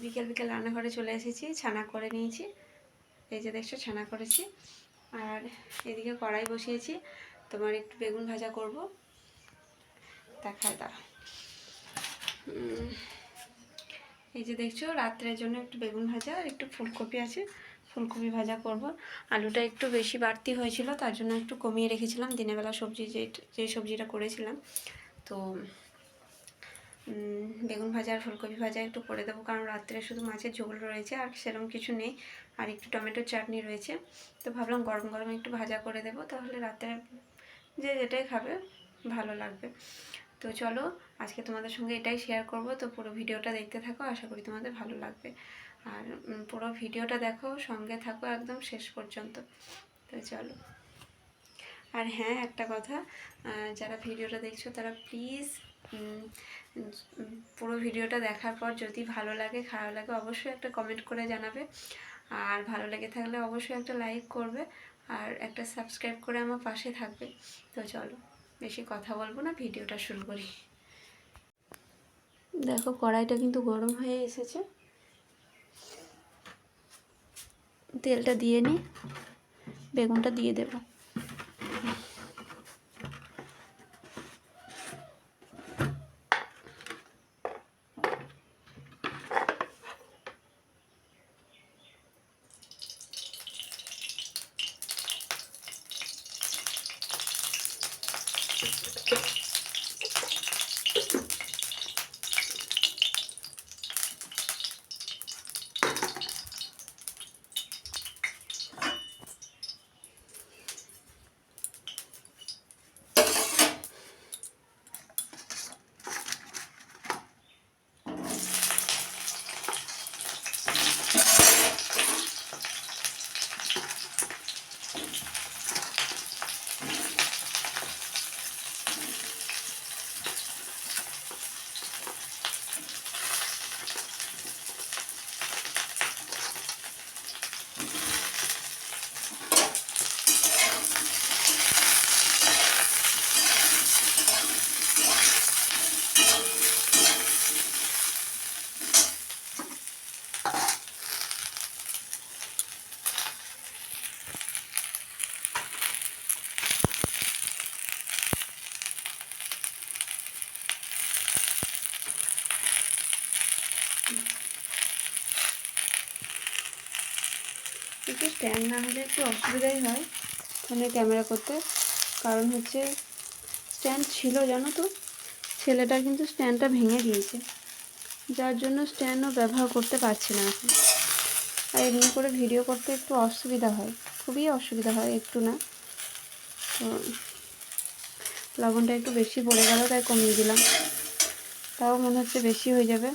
বিকেল বিকেল রান্নাঘরে চলে এসেছি, ছানা করে নিয়েছি। এই যে দেখছো ছানা করেছি। আর এদিকে কড়াই বসিয়েছি, তোমার একটু বেগুন ভাজা করব, দেখায় দাঁড়া। এই যে দেখছো রাত্রের জন্য একটু বেগুন ভাজা আর একটু ফুলকপি আছে, ফুলকপি ভাজা করব। আলুটা একটু বেশি বাড়তি হয়েছিল, তার জন্য একটু কমিয়ে রেখেছিলাম দিনের বেলা সবজি যে সবজিটা করেছিলাম। তো বেগুন ভাজা আর ফুলকপি ভাজা একটু করে দেবো, কারণ রাত্রে শুধু মাছের ঝোল রয়েছে আর সেরকম কিছু নেই, আর একটু টমেটোর চাটনি রয়েছে। তো ভাবলাম গরম গরম একটু ভাজা করে দেবো, তাহলে রাত্রে যে যেটাই খাবে ভালো লাগবে। তো চলো আজকে তোমাদের সঙ্গে এটাই শেয়ার করব। তো পুরো ভিডিওটা দেখতে থাকো, আশা করি তোমাদের ভালো লাগবে। আর পুরো ভিডিওটা দেখো, সঙ্গে থাকো একদম শেষ পর্যন্ত। তো চলো। আর হ্যাঁ, একটা কথা, যারা ভিডিওটা দেখছো তারা প্লিজ পুরো ভিডিওটা দেখার পর যদি ভালো লাগে খারাপ লাগে অবশ্যই একটা কমেন্ট করে জানাবে। আর ভালো লেগে থাকলে অবশ্যই একটা লাইক করবে আর একটা সাবস্ক্রাইব করে আমার পাশে থাকবে। তো চলো বেশি কথা বলবো না, ভিডিওটা শুরু করি। দেখো কড়াইটা কিন্তু গরম হয়ে এসেছে, তেলটা দিয়ে নিই, বেগুনটা দিয়ে দেবো। একটু স্ট্যান্ড না হলে একটু অসুবিধাই হয় ফোনে ক্যামেরা করতে, কারণ হচ্ছে স্ট্যান্ড ছিল জানো তো, ছেলেটা কিন্তু স্ট্যান্ডটা ভেঙে দিয়েছে, যার জন্য স্ট্যান্ডও ব্যবহার করতে পারছি না এখন। আর এমনি করে ভিডিও করতে একটু অসুবিধা হয়, খুবই অসুবিধা হয়, একটু না। তো লবণটা একটু বেশি পড়ে গেল, তাই কমিয়ে দিলাম, তাও মনে হচ্ছে বেশি হয়ে যাবে।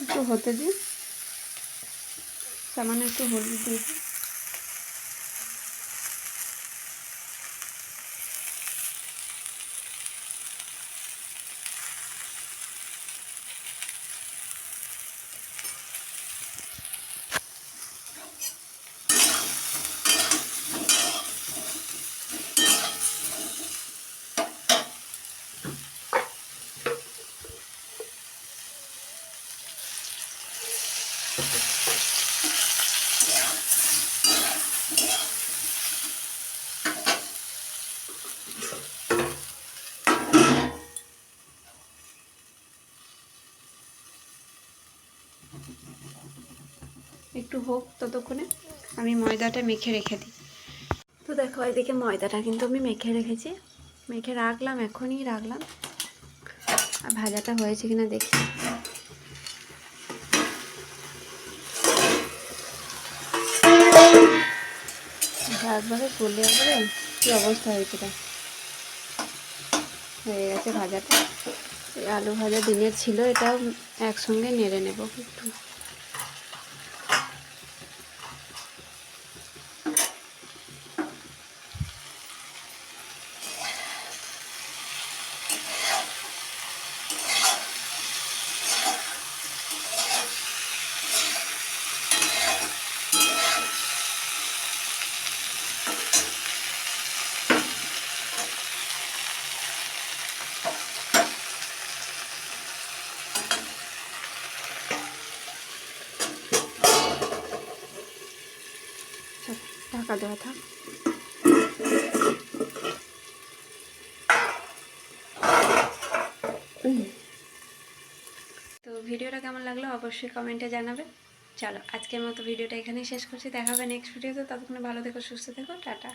একটু হতে দিই, সামান্য একটু হলুদ দিয়ে দিই। একটু হোক ততক্ষণে আমি ময়দাটা মেখে রেখে দিই। তো দেখো এদিকে ময়দাটা কিন্তু আমি মেখে রেখেছি, মেখে রাখলাম, এখনই রাখলাম। আর ভাজাটা হয়েছে কিনা দেখি। একবারে চলে যাবে, কী অবস্থা হয়েছে, হয়ে গেছে ভাজাটা। এই আলু ভাজা দিনের ছিল, এটাও একসঙ্গে নেড়ে নেব একটু। ঢাকা দেওয়া থাক। তো ভিডিওটা কেমন লাগলো অবশ্যই কমেন্টে জানাবে। চলো আজকের মতো ভিডিওটা এখানেই শেষ করছি, দেখা হবে নেক্সট ভিডিওতে। ততক্ষণে ভালো থেকো, সুস্থ থেকো, টাটা।